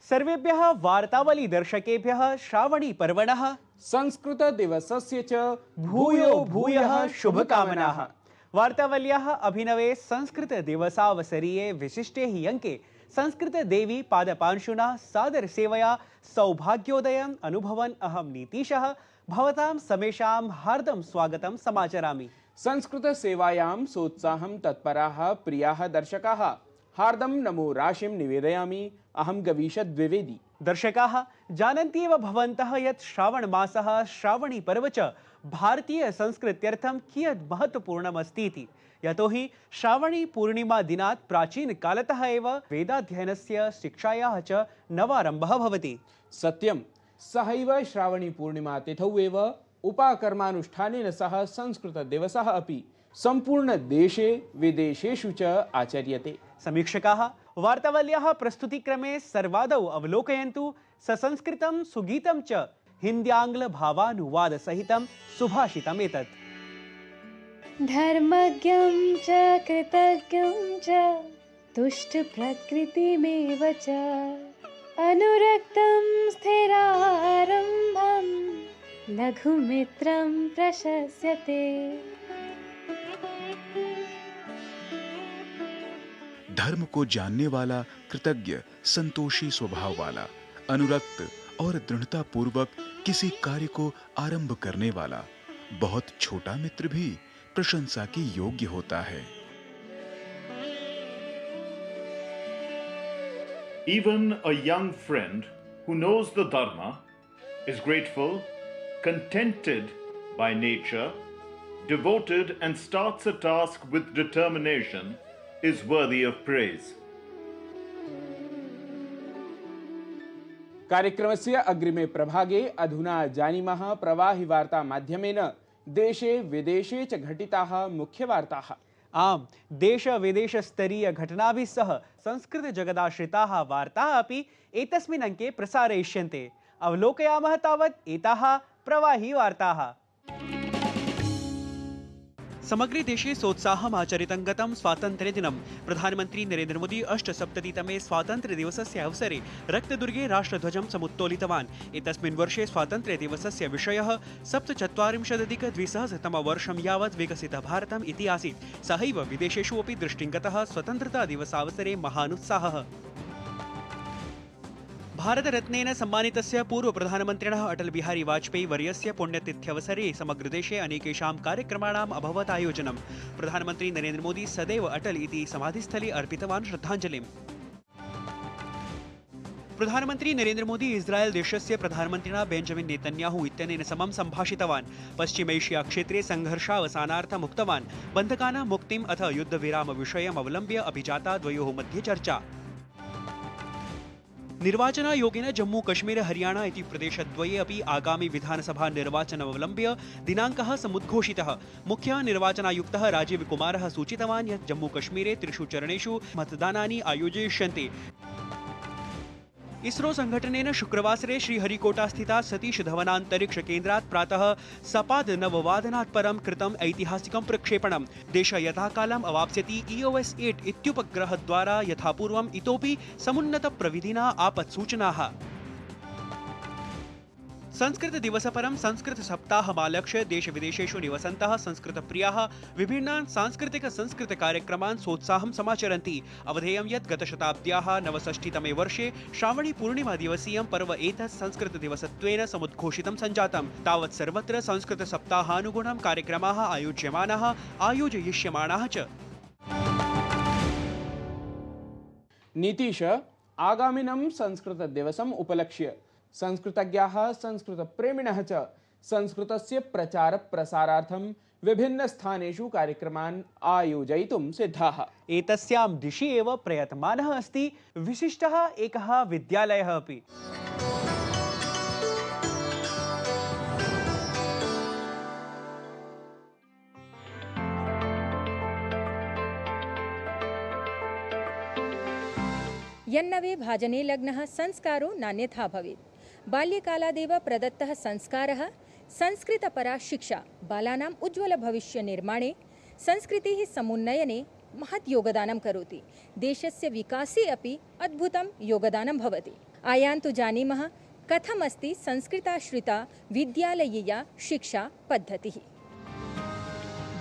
सर्वेभ्यः वार्तावली दर्शकेभ्यः श्रावणी पर्वणः संस्कृत दिवसस्य च भूयो भूयः शुभकामनाः। वार्तावल्याः अभिनवे संस्कृत दिवसावसरीये विशिष्टे हि अंके संस्कृत देवी पादपांशुना सादर सेवया सौभाग्योदयम् अनुभवन् अहं नीतीशः भवतां समेषां हार्दं स्वागतं समाचरामि। संस्कृत सेवायां सोत्साहं तत्पराः प्रियाः दर्शकाः हार्दं नमो राशिं निवेदयामि। अहं गवीश द्विवेदी। दर्शकाः जानन्ति एव भवन्तः यत् श्रावण मासः श्रावणी पर्व च भारतीय संस्कृत्यर्थं कियत् महत्वपूर्णम् अस्ति इति। यतोहि श्रावणी पूर्णिमा दिनात् प्राचीन कालतः एव वेदाध्ययनस्य शिक्षायाः च नवारम्भः भवति। सत्यं, सहैव श्रावणी पूर्णिमा तिथौ एव उपाकर्मानुष्ठानेन सह संस्कृत दिवसः अपि संपूर्ण देशे विदेशेषु च आचर्यते। समीक्षकाः वार्तावल्याः प्रस्तुतिक्रमे सर्वादौ अवलोकयन्तु ससंस्कृतं सुगीतं च हिन्द्याङ्ग्ल भावानुवाद सहितं सुभाषितम् एतत्। धर्मज्ञं च कृतज्ञं च तुष्ट प्रकृतिमेव च अनुरक्तं स्थिरारम्भं लघुमित्रं प्रशस्यते। धर्म को जानने वाला, कृतज्ञ, संतोषी स्वभाव वाला, अनुरक्त और दृढ़ता पूर्वक किसी कार्य को आरंभ करने वाला बहुत छोटा मित्र भी प्रशंसा के योग्य होता है। Even a young friend who knows the Dharma is grateful, contented by nature, devoted and starts a task with determination is worthy of praise. कार्यक्रमस्य अग्रिमे प्रभागे अधुना जानीमः प्रवाहि वार्ता माध्यमेन देशे विदेशे च घटिताः मुख्यवार्ताः। आम, देश विदेश स्तरीय घटनाभिः सह संस्कृत जगदाश्रिताः वार्ताः अपि एतस्मिन् अंके प्रसारयिष्यन्ते। अवलोकयामः तावत् एताः प्रवाहि वार्ताः। समग्रे देशे सोत्साहम् आचरितं गतं स्वातन्त्र्यदिनं। प्रधानमन्त्री नरेन्द्र मोदी 78तमे स्वातन्त्र्यदिवसस्य अवसरे रक्तदुर्गे राष्ट्रध्वजं समुत्तोलितवान्। एतस्मिन् वर्षे स्वातन्त्र्यदिवसस्य विषयः 47-अधिक-द्विसहस्रतमवर्षं यावत् विकसितः भारतम् इति आसीत्। सहैव विदेशेषु अपि दृष्टिं गतः स्वतन्त्रतादिवसावसरे महानुत्साहः। भारतरत्नेन सम्मानितस्य पूर्व प्रधानमन्त्रिणः अटल बिहारी वाजपेयी वर्यस्य पुण्यतिथ्यवसरे समग्र देशे अनेकेषां कार्यक्रमाणाम् अभवत् आयोजनम्। प्रधानमन्त्री नरेन्द्र मोदी सदैव अटल इति समाधिस्थले अर्पितवान् श्रद्धाञ्जलिम्। प्रधानमन्त्री नरेन्द्र मोदी इस्राएल देशस्य प्रधानमन्त्रिणा बेंजामिन नेतन्याहू इत्यनेन समं सम्भाषितवान्। पश्चिम एशिया क्षेत्रे संघर्षावसानार्थम् उक्तवान्। बन्धकानां मुक्तिम् अथ युद्धविराम विषयम् अवलम्ब्य अभिजाता द्वयोः मध्ये चर्चा। निर्वाचनायोगेन जम्मू कश्मीर हरियाणा इति प्रदेशद्वये अपि आगामि विधानसभा निर्वाचनमवलम्ब्य दिनाङ्कः समुद्घोषितः। मुख्य निर्वाचनायुक्तः राजीव कुमारः सूचितवान् यत् जम्मू कश्मीरे 3 चरणेषु मतदानानि आयोजयिष्यन्ते। इसरो संघटनेन शुक्रवासरे श्रीहरिकोटा स्थिता सतीश धवनान्तरिक्ष केन्द्रात् प्रातः 9:15 परं कृतम् ऐतिहासिकं प्रक्षेपणम्। देश यथाकालम् अवाप्स्यति EOS 8 इत्युपग्रहद्वारा यथापूर्वम् इतोपि समुन्नत प्रविधिना आपत्सूचनाः। संस्कृत दिवसपरं संस्कृत सप्ताहमालक्ष्य देश विदेशेषु निवसन्तः संस्कृत प्रियाः विभिन्नान् सांस्कृतिक संस्कृत कार्यक्रमान् सोत्साहं समाचरन्ति। अवधेयं यत् गतशताब्द्याः 69तमे वर्षे श्रावणी पूर्णिमा दिवसीयं पर्व एतत् संस्कृत दिवसत्वेन समुद्घोषितं सञ्जातं। तावत् सर्वत्र संस्कृत सप्ताहानुगुणं कार्यक्रमाः आयोज्यमानाः आयोजयिष्यमाणाः च। नीतीश, आगामिनं संस्कृत दिवसम् उपलक्ष्य संस्कृतज्ञाः संस्कृतप्रेमिणः च संस्कृतस्य प्रचार प्रसारार्थं विभिन्न स्थानेषु कार्यक्रमान् आयोजयितुं सिद्धाः। एतस्यां दिशि एव प्रयतमानः अस्ति विशिष्टः एकः विद्यालयः अपि। यन्नवे भाजने लग्नः संस्कारो नान्यथा भवेत्। बाल्यकालादेव प्रदत्तः संस्कारः, संस्कृतपरा शिक्षा बालानाम् उज्ज्वलभविष्यनिर्माणे, संस्कृतेः समुन्नयने महत् योगदानं करोति। देशस्य विकासे अपि अद्भुतं योगदानं भवति। आयान्तु जानीमः कथमस्ति संस्कृताश्रिता विद्यालयीया शिक्षा पद्धतिः।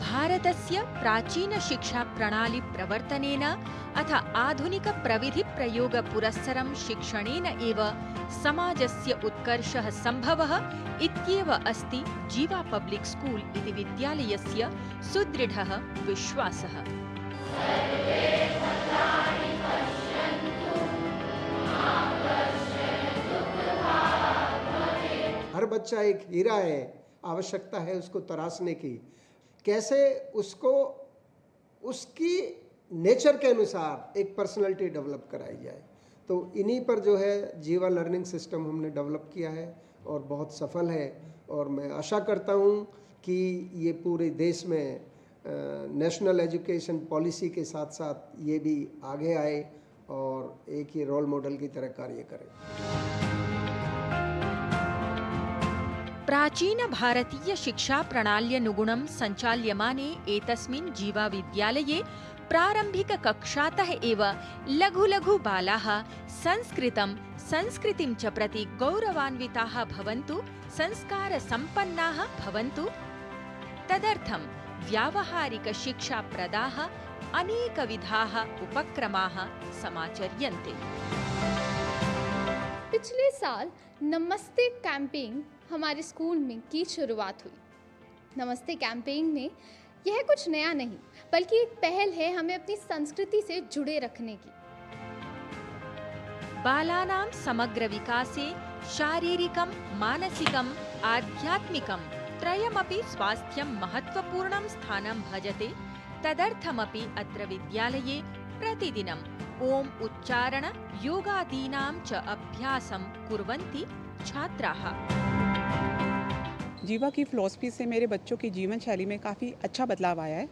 भारतस्य प्राचीनशिक्षाप्रणाली प्रवर्तनेन अथ आधुनिकप्रविधिप्रयोगपुरस्सरं शिक्षणेन एव समाजस्य उत्कर्षः सम्भवः इत्येव अस्ति जीवा पब्लिक् स्कूल् इति विद्यालयस्य सुदृढः विश्वासः। हर बच्चा एक हीरा है, आवश्यकता है उसको तराशने की। कैसे उसको उसकी नेचर के अनुसार एक पर्सनालिटी डेवलप कराई जाए, तो इन्हीं पर जो है जीवा लर्निंग सिस्टम हमने डेवलप किया है और बहुत सफल है। और मैं आशा करता हूँ कि ये पूरे देश में नेशनल एजुकेशन पॉलिसी के साथ साथ ये भी आगे आए और एक ही रोल मॉडल की तरह कार्य करे। प्राचीन भारतीय शिक्षा प्रणाल्यनुगुणं सञ्चाल्यमाने एतस्मिन् जीवा विद्यालये प्रारम्भिक कक्षातः एव लघु लघु बालाः संस्कृतिं च प्रति गौरवान्विताः भवन्तु, संस्कारसम्पन्नाः भवन्तु। तदर्थं व्यावहारिक शिक्षाप्रदाः अनेकविधाः उपक्रमाः समाचर्यन्ते। पिछले साल नमस्ते कैंपेन हमारे स्कूल में की शुरुआत हुई। नमस्ते कैंपेन में यह कुछ नया नहीं बल्कि एक पहल है हमें अपनी संस्कृति से जुड़े रखने की। बालानां समग्र विकासे शारीरिकं, मानसिकं, आध्यात्मिकं त्रयमपि स्वास्थ्यं महत्वपूर्णं स्थानं भजते। तदर्थमपि अत्र विद्यालये प्रतिदिनं ओम उच्चारण योगादीनां च अभ्यासं कुर्वन्ति छात्राः। जीवा की फिलॉसफी से मेरे बच्चों की जीवन शैली में काफ़ी अच्छा बदलाव आया है।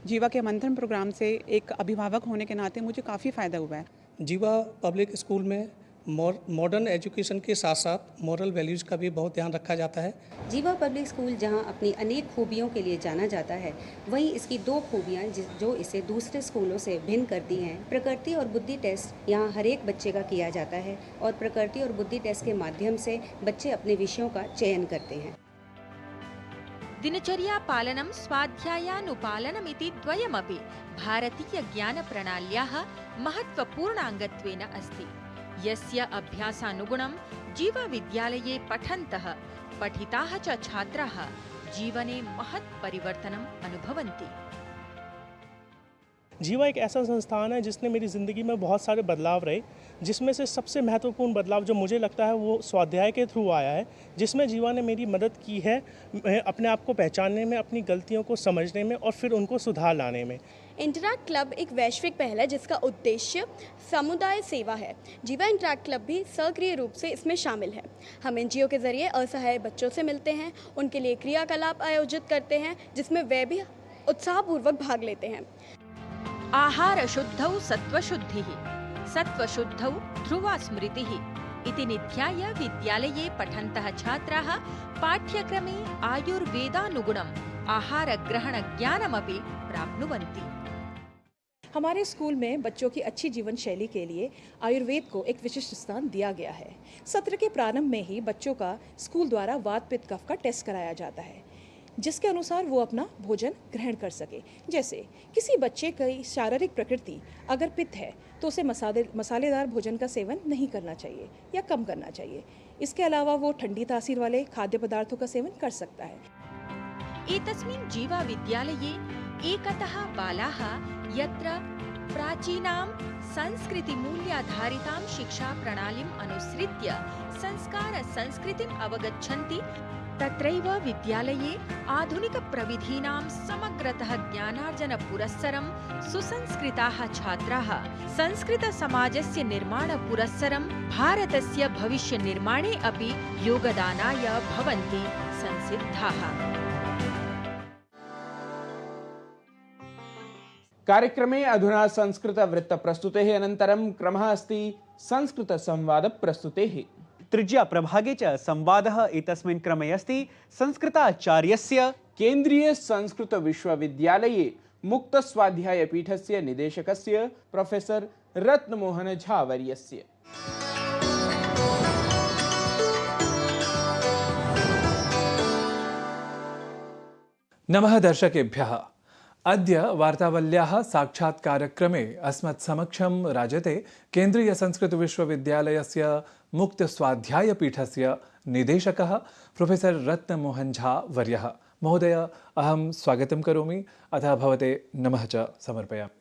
जीवा के मंथन प्रोग्राम से एक अभिभावक होने के नाते मुझे काफ़ी फ़ायदा हुआ है। जीवा पब्लिक स्कूल में मॉडर्न एजुकेशन के साथ साथ मॉरल वैल्यूज़ का भी बहुत ध्यान रखा जाता है। जीवा पब्लिक स्कूल जहां अपनी अनेक खूबियों के लिए जाना जाता है, वहीं इसकी दो खूबियां जो इसे दूसरे स्कूलों से भिन्न करती हैं। प्रकृति और बुद्धि टेस्ट यहां हर एक बच्चे का किया जाता है और प्रकृति और बुद्धि टेस्ट के माध्यम से बच्चे अपने विषयों का चयन करते हैं। दिनचर्या पालनं स्वाध्यायानुपालनमिति द्वयमपि भारतीय ज्ञानप्रणाल्याः महत्वपूर्णाङ्गत्वेन अस्ति, यस्य अभ्यासानुगुणं जीवा विद्यालये पठन्तः पठिताः च छात्राः जीवने महत् परिवर्तनम् अनुभवन्ति। जीवा एक ऐसा संस्थान है जिसने मेरी ज़िंदगी में बहुत सारे बदलाव रहे, जिसमें से सबसे महत्वपूर्ण बदलाव जो मुझे लगता है वो स्वाध्याय के थ्रू आया है, जिसमें जीवा ने मेरी मदद की है अपने आप को पहचानने में, अपनी गलतियों को समझने में और फिर उनको सुधार लाने में। इंटरैक्ट क्लब एक वैश्विक पहल है जिसका उद्देश्य समुदाय सेवा है। जीवा इंटरैक्ट क्लब भी सक्रिय रूप से इसमें शामिल है। हम एनजीओ के जरिए असहाय बच्चों से मिलते हैं, उनके लिए क्रियाकलाप आयोजित करते हैं जिसमें वे भी उत्साहपूर्वक भाग लेते हैं। आहार शुद्धौ सत्त्वशुद्धिः, सत्त्वशुद्धौ ध्रुवा स्मृतिः इति निध्याय विद्यालये पठन्तः छात्राः पाठ्यक्रमे आयुर्वेदानुगुणम् आहारग्रहणज्ञानमपि प्राप्नुवन्ति। हमारे स्कूल में बच्चों की अच्छी जीवन शैली के लिए आयुर्वेद को एक विशिष्ट स्थान दिया गया है। सत्र के प्रारंभ में ही बच्चों का स्कूल द्वारा वात पित्त कफ का टेस्ट कराया जाता है, जिसके अनुसार वो अपना भोजन ग्रहण कर सके। जैसे किसी बच्चे की शारीरिक प्रकृति अगर पित्त है तो उसे मसालेदार भोजन का सेवन नहीं करना चाहिए या कम करना चाहिए। इसके अलावा वो ठंडी तासीर वाले खाद्य पदार्थों का सेवन कर सकता है। एतस्मिन् जीवा विद्यालये एकतः बालाः यत्र प्राचीनां संस्कृतिमूल्याधारितां शिक्षाप्रणालीम् अनुसृत्य संस्कृतिम् अवगच्छन्ति, तत्रैव विद्यालये आधुनिकप्रविधीनां समग्रतः ज्ञानार्जनपुरस्सरं सुसंस्कृताः छात्राः संस्कृतसमाजस्य निर्माणपुरस्सरं भारतस्य भविष्यनिर्माणे अपि योगदानाय भवन्ति संसिद्धाः। कार्यक्रमे अधुना संस्कृत वृत्त प्रस्तुतेः अनन्तरं क्रमः अस्ति संस्कृत संवाद प्रस्तुतेः। तृतीय प्रभागे च संवादः एतस्मिन् क्रमे अस्ति संस्कृताचार्यस्य केन्द्रीय संस्कृत विश्वविद्यालये मुक्त स्वाध्याय पीठस्य निदेशकस्य प्रोफेसर रत्नमोहन झा वर्यस्य। नमः दर्शकेभ्यः। अद्य वार्तावल्याः साक्षात्कारक्रमे अस्मत्समक्षं राजते केन्द्रीयसंस्कृतविश्वविद्यालयस्य मुक्तस्वाध्यायपीठस्य निदेशकः प्रोफेसर रत्नमोहन झा वर्यः। महोदय, अहं स्वागतं करोमि, अतः भवते नमः च समर्पयामि।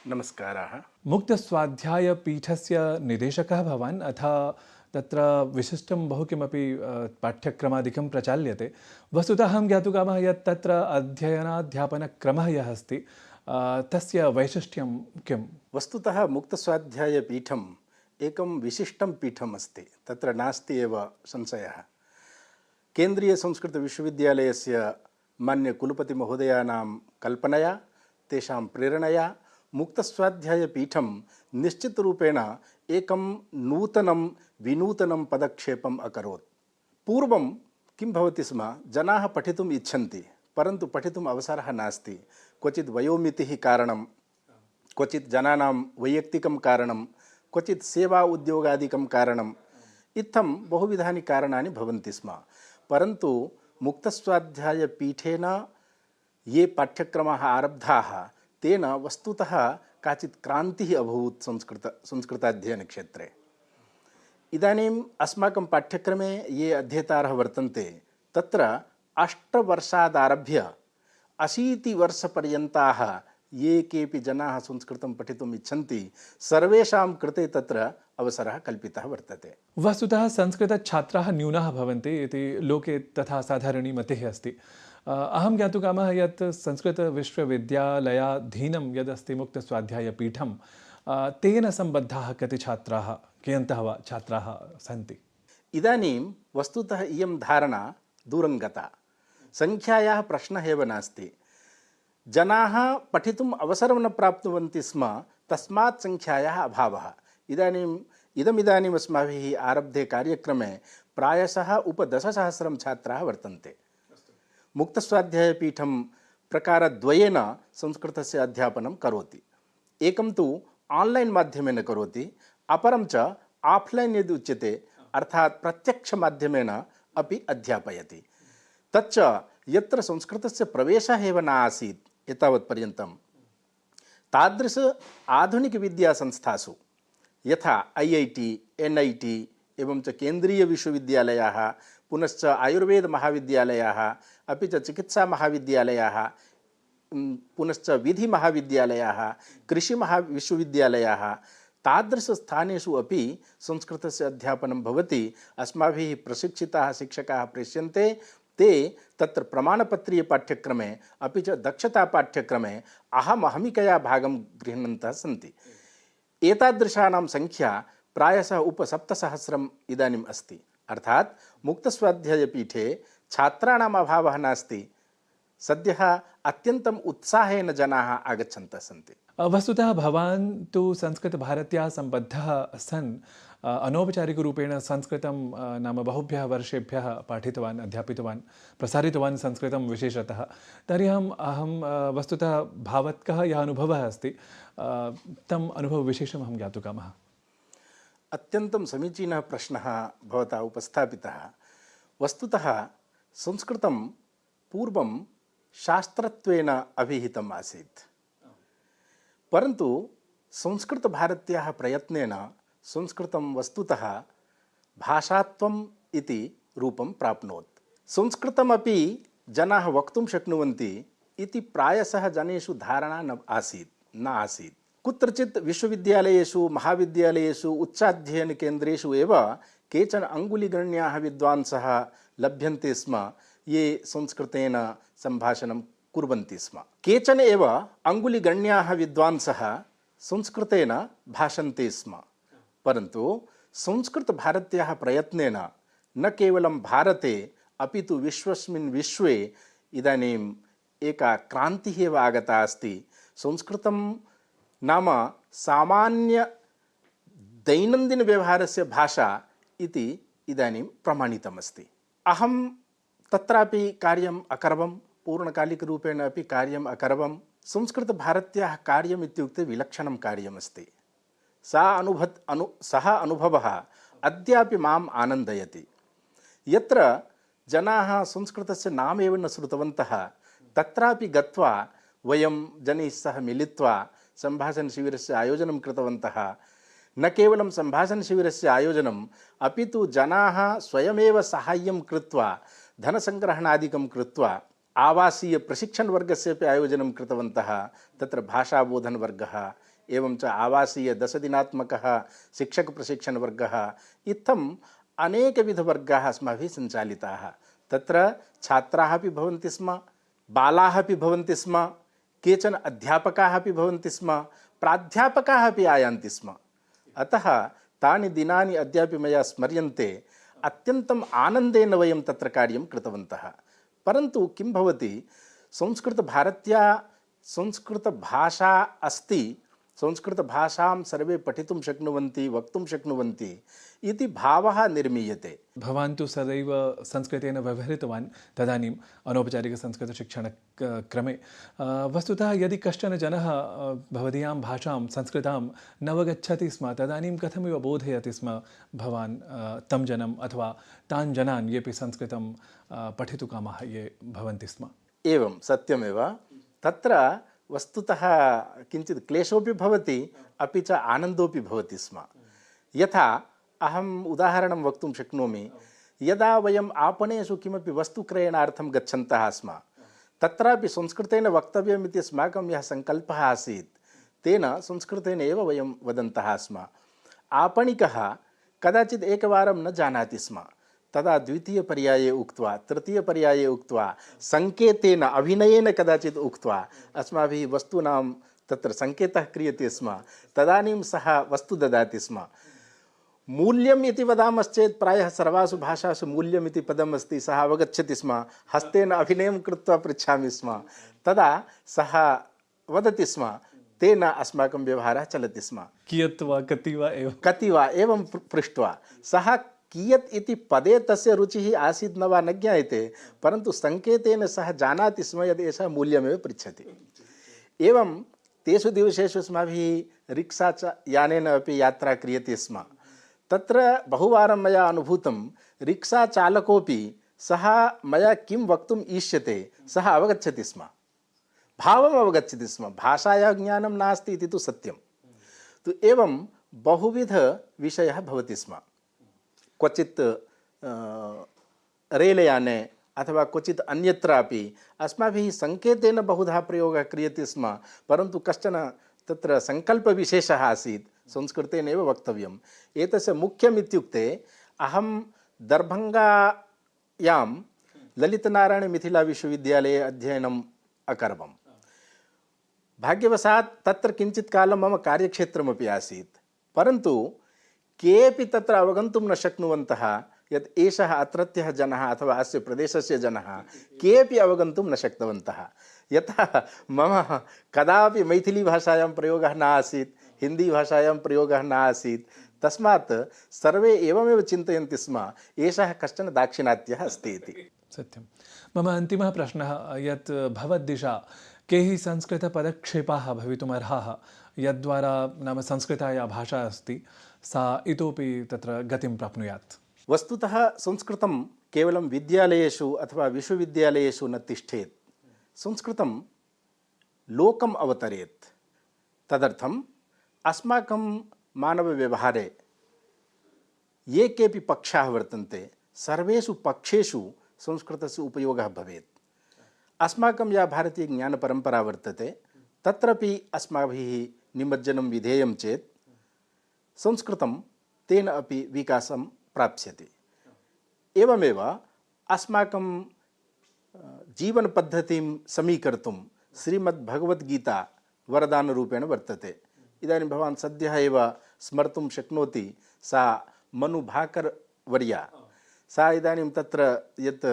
नमस्काराः। मुक्तस्वाध्यायपीठस्य निदेशकः भवान्, अथ तत्र विशिष्टं बहु किमपि पाठ्यक्रमादिकं प्रचाल्यते। वस्तुतः अहं ज्ञातुकामः यत् तत्र अध्ययनाध्यापनक्रमः यः अस्ति तस्य वैशिष्ट्यं किम्? वस्तुतः मुक्तस्वाध्यायपीठम् एकं विशिष्टं पीठम् अस्ति, तत्र नास्ति एव संशयः। केन्द्रीयसंस्कृतविश्वविद्यालयस्य मान्यकुलपतिमहोदयानां कल्पनया, तेषां प्रेरणया मुक्तस्वाध्यायपीठं निश्चितरूपेण एकं नूतनं विनूतनं पदक्षेपम् अकरोत्। पूर्वं किं भवति स्म, जनाः पठितुम् इच्छन्ति, परन्तु पठितुम् अवसरः नास्ति। क्वचित् वयोमितिः कारणं, क्वचित् जनानां वैयक्तिकं कारणं, क्वचित् सेवा उद्योगादिकं कारणम्, इत्थं बहुविधानि कारणानि भवन्ति स्म। परन्तु मुक्तस्वाध्यायपीठेन ये पाठ्यक्रमाः आरब्धाः तेन वस्तुतः काचित् क्रान्तिः अभूत् संस्कृताध्ययनक्षेत्रे। इदानीम् अस्माकं पाठ्यक्रमे ये अध्येतारः वर्तन्ते तत्र 8 वर्षादारभ्य 80 वर्षपर्यन्ताः ये केऽपि जनाः संस्कृतं पठितुम् इच्छन्ति सर्वेषां कृते तत्र अवसरः कल्पितः वर्तते। वस्तुतः संस्कृतछात्राः न्यूनाः भवन्ति इति लोके तथा साधारणी मतिः अस्ति। अहं ज्ञातुकामः यत् संस्कृतविश्वविद्यालयाधीनं यदस्ति मुक्तस्वाध्यायपीठं तेन सम्बद्धाः कति छात्राः, कियन्तः वा छात्राः सन्ति? इदानीं वस्तुतः इयं धारणा दूरं गता। संख्यायाः प्रश्नः एव नास्ति। जनाः पठितुम् अवसरं न प्राप्नुवन्ति स्म, तस्मात् संख्यायाः अभावः। इदमिदानीम् अस्माभिः आरब्धे कार्यक्रमे प्रायशः 10,000 छात्राः वर्तन्ते। मुक्तस्वाध्यायपीठं प्रकारद्वयेन संस्कृतस्य अध्यापनं करोति। एकं तु आन्लैन् माध्यमेन करोति, अपरं च आफ्लैन् यदि उच्यते अर्थात् प्रत्यक्षमाध्यमेन अपि अध्यापयति। तच्च यत्र संस्कृतस्य प्रवेशः एव न आसीत् एतावत्पर्यन्तं, तादृश आधुनिकविद्यासंस्थासु यथा IIT, NIT एवं च केन्द्रीयविश्वविद्यालयाः, पुनश्च आयुर्वेदमहाविद्यालयाः, अपि च चिकित्सामहाविद्यालयाः, पुनश्च विधिमहाविद्यालयाः, कृषिमहाविश्वविद्यालयाः, तादृशस्थानेषु अपि संस्कृतस्य अध्यापनं भवति। अस्माभिः प्रशिक्षिताः शिक्षकाः प्रेष्यन्ते, ते तत्र प्रमाणपत्रीयपाठ्यक्रमे अपि च दक्षतापाठ्यक्रमे अहमिकया भागं गृह्णन्तः सन्ति। एतादृशानां संख्या प्रायशः 7,000 इदानीम् अस्ति। अर्थात् मुक्तस्वाध्यायपीठे छात्राणाम् अभावः नास्ति, सद्यः अत्यन्तम् उत्साहेन जनाः आगच्छन्तः सन्ति। वस्तुतः भवान् तु संस्कृतभारत्याः सम्बद्धः सन् अनौपचारिकरूपेण संस्कृतं नाम बहुभ्यः वर्षेभ्यः पाठितवान्, अध्यापितवान्, प्रसारितवान् संस्कृतं विशेषतः। तर्हि अहं वस्तुतः भावत्कः यः अनुभवः अस्ति तम् अनुभवविशेषम् अहं ज्ञातुकामः। अत्यन्तं समीचीनः प्रश्नः भवता उपस्थापितः। वस्तुतः संस्कृतं पूर्वं शास्त्रत्वेन अभिहितम् आसीत्, परन्तु संस्कृतभारत्याः प्रयत्नेन संस्कृतं वस्तुतः भाषात्वम् इति रूपं प्राप्नोत्। संस्कृतमपि जनाः वक्तुं शक्नुवन्ति इति प्रायशः जनेषु धारणा न आसीत्। कुत्रचित् विश्वविद्यालयेषु, महाविद्यालयेषु, उच्चाध्ययनकेन्द्रेषु एव केचन अङ्गुलिगण्याः विद्वांसः लभ्यन्ते स्म, ये संस्कृतेन सम्भाषणं कुर्वन्ति स्म। केचन एव अङ्गुलिगण्याः विद्वांसः संस्कृतेन भाषन्ते स्म। परन्तु संस्कृतभारत्याः प्रयत्नेन न केवलं भारते अपि तु विश्वे इदानीम् एका क्रान्तिः एव आगता अस्ति। संस्कृतं नाम सामान्य दैनन्दिनव्यवहारस्य भाषा इति इदानीं प्रमाणितमस्ति। अहं तत्रापि कार्यम् अकरवं, पूर्णकालिकरूपेण अपि कार्यम् अकरवं। संस्कृतभारत्याः कार्यम् इत्युक्ते विलक्षणं कार्यमस्ति। सः अनुभवः अद्यापि माम् आनन्दयति। यत्र जनाः संस्कृतस्य नामेव न श्रुतवन्तः तत्रापि गत्वा वयं जनैः सह मिलित्वा सम्भाषणशिबिरस्य आयोजनं कृतवन्तः। न केवलं सम्भाषणशिबिरस्य आयोजनम्, अपि तु जनाः स्वयमेव साहाय्यं कृत्वा धनसङ्ग्रहणादिकं कृत्वा आवासीय प्रशिक्षणवर्गस्य अपि आयोजनं कृतवन्तः। तत्र भाषाबोधनवर्गः, एवं च आवासीय 10 दिनात्मकः शिक्षकप्रशिक्षणवर्गः, इत्थम् अनेकविधवर्गाः अस्माभिः सञ्चालिताः। तत्र छात्राः अपि भवन्ति स्म, बालाः अपि भवन्ति स्म, केचन अध्यापकाः अपि भवन्ति स्म, प्राध्यापकाः अपि आयान्ति स्म। अतः तानि दिनानि अद्यापि मया स्मर्यन्ते। अत्यन्तम् आनन्देन वयं तत्र कार्यं कृतवन्तः। परन्तु किं भवति, संस्कृतभारत्या संस्कृतभाषा अस्ति, संस्कृतभाषां सर्वे पठितुं शक्नुवन्ति, वक्तुं शक्नुवन्ति इति भावः निर्मीयते। भवान् तु सदैव संस्कृतेन व्यवहृतवान्, तदानीम् अनौपचारिकसंस्कृतशिक्षणक्रमे। वस्तुतः यदि कश्चन जनः भवदीयां भाषां संस्कृतां नवगच्छति स्म, तदानीं कथमिव बोधयति स्म भवान् तं जनम् अथवा तान् जनान् येपि संस्कृतं पठितुकामाः ये भवन्ति स्म? एवं सत्यमेव। तत्र वस्तुतः किञ्चित् क्लेशोपि भवति, अपि च आनन्दोपि भवति स्म। यथा अहम् उदाहरणं वक्तुं शक्नोमि। यदा वयम् आपणेषु किमपि वस्तुक्रयणार्थं गच्छन्तः स्म, तत्रापि संस्कृतेन वक्तव्यमिति अस्माकं यः सङ्कल्पः आसीत्, तेन संस्कृतेन एव वयं वदन्तः स्म। आपणिकः कदाचित् एकवारं न जानाति स्म, तदा द्वितीयपर्याये उक्त्वा, तृतीयपर्याये उक्त्वा, सङ्केतेन अभिनयेन कदाचित् उक्त्वा अस्माभिः वस्तूनां तत्र सङ्केतः क्रियते स्म। तदानीं सः वस्तु ददाति स्म। मूल्यम् इति वदामश्चेत् प्रायः सर्वासु भाषासु मूल्यम् इति पदमस्ति, सः अवगच्छति स्म। हस्तेन अभिनयं कृत्वा पृच्छामि स्म, तदा सः वदति स्म, तेन अस्माकं व्यवहारः चलति स्म। कियत् वा कति वा एवं कति वा एवं पृष्ट्वा, सः कियत् इति पदे तस्य रुचिः आसीत् न वा न ज्ञायते, परन्तु सङ्केतेन सः जानाति स्म यद् एषः मूल्यमेव पृच्छति। एवं तेषु दिवसेषु अस्माभिः रिक्सा यानेन अपि यात्रा क्रियते स्म। तत्र बहुवारं मया अनुभूतं, रिक्सा चालकोऽपि सः मया किं वक्तुम् ईष्यते सः अवगच्छति स्म, भावम् अवगच्छति स्म। भाषायाः ज्ञानं नास्ति इति तु सत्यं। तु एवं बहुविधविषयः भवति स्म। क्वचित् रेलयाने अथवा क्वचित् अन्यत्रापि अस्माभिः सङ्केतेन बहुधा प्रयोगः क्रियते स्म, परन्तु कश्चन तत्र सङ्कल्पविशेषः आसीत्, संस्कृतेनैव वक्तव्यम्। एतस्य मुख्यम् इत्युक्ते, अहं दर्भङ्गायां ललितनारायणमिथिलाविश्वविद्यालये अध्ययनम् अकरवम्। भाग्यवशात् तत्र किञ्चित् कालं मम कार्यक्षेत्रमपि आसीत्, परन्तु केऽपि तत्र अवगन्तुं न शक्नुवन्तः यत् एषः अत्रत्यः जनः अथवा अस्य प्रदेशस्य जनः, केऽपि अवगन्तुं न शक्तवन्तः। यतः मम कदापि मैथिलीभाषायां प्रयोगः न आसीत्, हिन्दीभाषायां प्रयोगः न आसीत्, तस्मात् सर्वे एवमेव चिन्तयन्ति स्म, एषः कश्चन दाक्षिणात्यः अस्ति इति। सत्यं। मम अन्तिमः प्रश्नः, यत् भवद्दिशा के हि संस्कृतपदक्षेपाः भवितुमर्हाः, यद्द्वारा नाम संस्कृता या भाषा अस्ति सा इतोपि तत्र गतिं प्राप्नुयात्? वस्तुतः संस्कृतं केवलं विद्यालयेषु अथवा विश्वविद्यालयेषु न तिष्ठेत्, संस्कृतं लोकम् अवतरेत्। तदर्थम् अस्माकं मानवव्यवहारे ये केऽपि पक्षाः वर्तन्ते, सर्वेषु पक्षेषु संस्कृतस्य उपयोगः भवेत्। अस्माकं या भारतीयज्ञानपरम्परा वर्तते, तत्रपि अस्माभिः निमज्जनं विधेयं चेत् संस्कृतं तेन अपि विकासं प्राप्स्यति। एवमेव अस्माकं जीवनपद्धतिं समीकर्तुं श्रीमद्भगवद्गीता वरदानरूपेण वर्तते। इदानीं भवान् सद्यः एव स्मर्तुं शक्नोति, सा मनुभाकर्वर्या, सा इदानीं तत्र यत्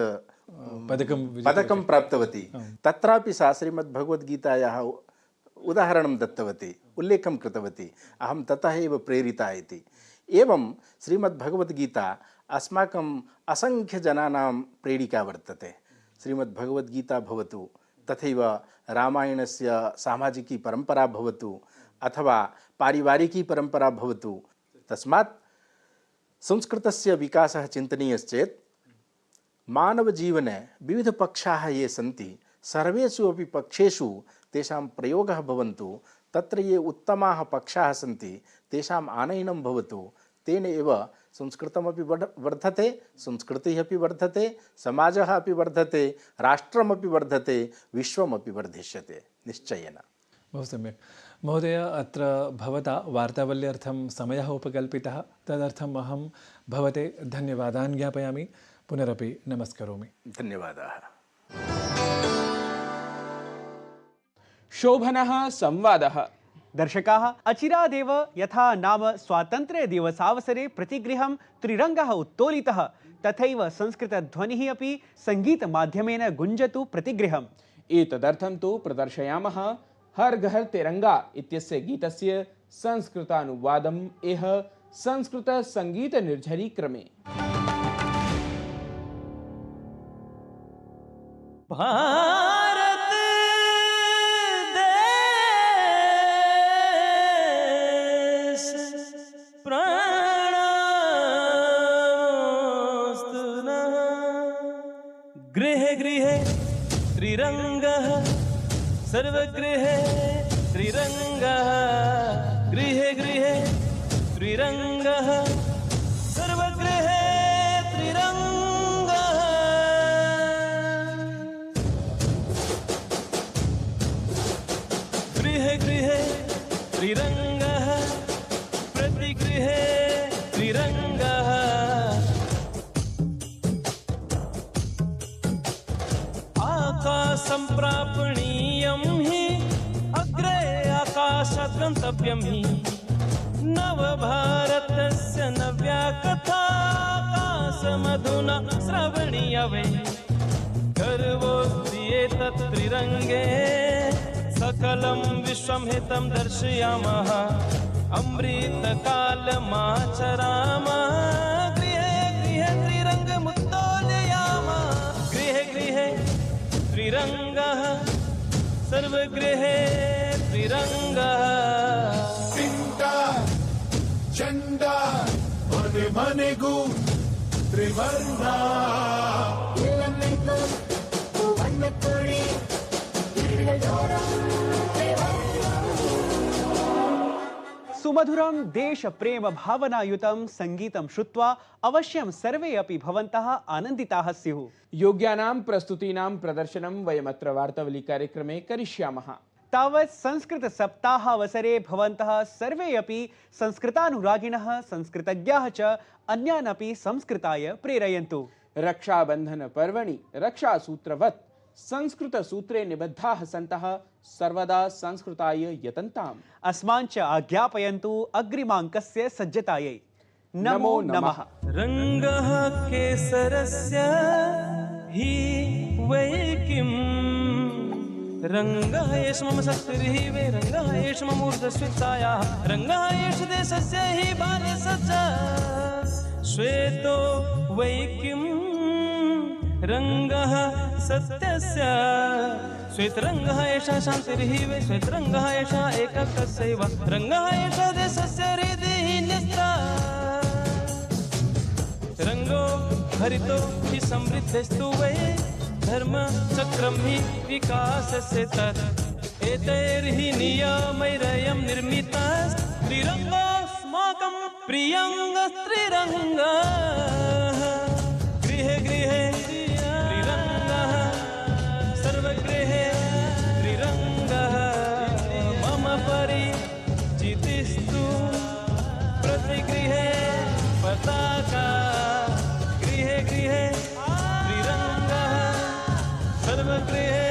पदकं प्राप्तवती, तत्रापि सा श्रीमद्भगवद्गीतायाः उदाहरणं दत्तवती, उल्लेखं कृतवती, अहं ततः एव प्रेरिता इति। एवं श्रीमद्भगवद्गीता अस्माकम् असङ्ख्यजनानां प्रेरिका वर्तते। श्रीमद्भगवद्गीता भवतु, तथैव रामायणस्य सामाजिकी परम्परा भवतु, अथवा पारिवारिकी परम्परा भवतु। तस्मात् संस्कृतस्य विकासः चिन्तनीयश्चेत् मानवजीवने विविधपक्षाः ये सन्ति, सर्वेषु अपि पक्षेषु तेषां प्रयोगः भवन्तु, तत्र ये उत्तमाः पक्षाः सन्ति तेषाम् आनयनं भवतु, तेन एव संस्कृतमपि वर्धते, संस्कृतिः अपि वर्धते, समाजः अपि वर्धते, राष्ट्रमपि वर्धते, विश्वमपि वर्धिष्यते निश्चयेन। बहु सम्यक् महोदय, अत्र भवता वार्तावल्यार्थं समयः उपकल्पितः, तदर्थम् अहं भवते धन्यवादान् ज्ञापयामि, पुनरपि नमस्करोमि। धन्यवादाः। शोभनः संवादः। दर्शकाः, अचिरादेव यथा नाम स्वातन्त्र्यदिवसावसरे प्रतिगृहं त्रिरङ्गः उत्तोलितः, तथैव संस्कृतध्वनिः अपि सङ्गीतमाध्यमेन गुञ्जतु प्रतिगृहम्। एतदर्थं तु प्रदर्शयामः हर घर तिरंगा इत्यस्य गीतस्य संस्कृतानुवादम् इह संस्कृत संगीत निर्झरी क्रमे। भारत देश प्राणस्तु नः, गृहे गृहे त्रिरङ्गः, सर्वगृहे त्रिरङ्गः, गृहे गृहे त्रिरङ्गः, सर्वगृहे त्रिरङ्गः। गृहे गृहे त्रिरङ्गः, प्रतिगृहे त्रिरङ्गः। आकाशं प्रापणीयं हि अग्रे आकाशात् गन्तव्यं हि, नवभारतस्य नव्या कथा आकाशमधुना श्रवणीया वै। गर्वोऽस्ति एतत् त्रिरङ्गे, सकलं विश्वं हितं दर्शयामः, अमृतकालमाचरामः, गृहे गृहे त्रिरङ्गमुत्तोलयामः, गृहे गृहे त्रिरङ्गः, सर्वगृहे त्रिरङ्गः। झंडा मने मनेगु त्रिवर्णा, सुमधुरं देश प्रेम भावनायुतं संगीतं श्रुत्वा अवश्यं सर्वे अपि भवन्तः आनन्दिताः स्युः। योग्यानां प्रस्तुतीनां प्रदर्शनं वयमत्र वार्तावली कार्यक्रमे करिष्यामः। तावत् संस्कृत सप्ताहावसरे भवन्तः सर्वे अपि संस्कृतानुरागिणः, संस्कृतज्ञाः च अन्यान् अपि संस्कृताय प्रेरयन्तु। रक्षाबन्धन पर्वणि रक्षासूत्रवत् संस्कृत सूत्रे निबद्धाः सन्तः सर्वदा संस्कृताय यतन्ताम्। अस्मान् च आज्ञापयन्तु अग्रिमाङ्कस्य सज्जतायै। नमो नमः। रङ्गः केसरस्य हि वै किम्, रङ्गः एष मम शक्तिर्हि वै, रङ्गः एष मम ऊर्ध्वस्वित्सायाः, रङ्गः एष देशस्य हि बाल्यसज्जा, श्वेतो वै किम्, रङ्गः सत्यस्य, श्वेतरङ्गः एषः शान्तिर्हि वै, श्वेतरङ्गः एषः एककस्यैव, रङ्गः एषः देशस्य हृदिः निस्ता, रङ्गो हरितो हि समृद्धस्तु वै, धर्मचक्रं हि विकासस्य तत्, एतैर्हि नियमैरयं निर्मितः, त्रिरङ्गोऽस्माकं प्रियङ्गस्त्रिरङ्गः, गृहे गृहे त्रिरङ्गः, सर्वगृहे त्रिरङ्गः, मम परिचितिस्तु प्रतिगृहे पताका, गृहे गृहे त्रिरङ्गः, सर्वगृहे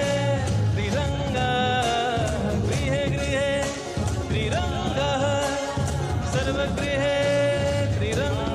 त्रिरङ्गः, गृहे गृहे त्रिरङ्गः, सर्वगृहे त्रिरङ्गः।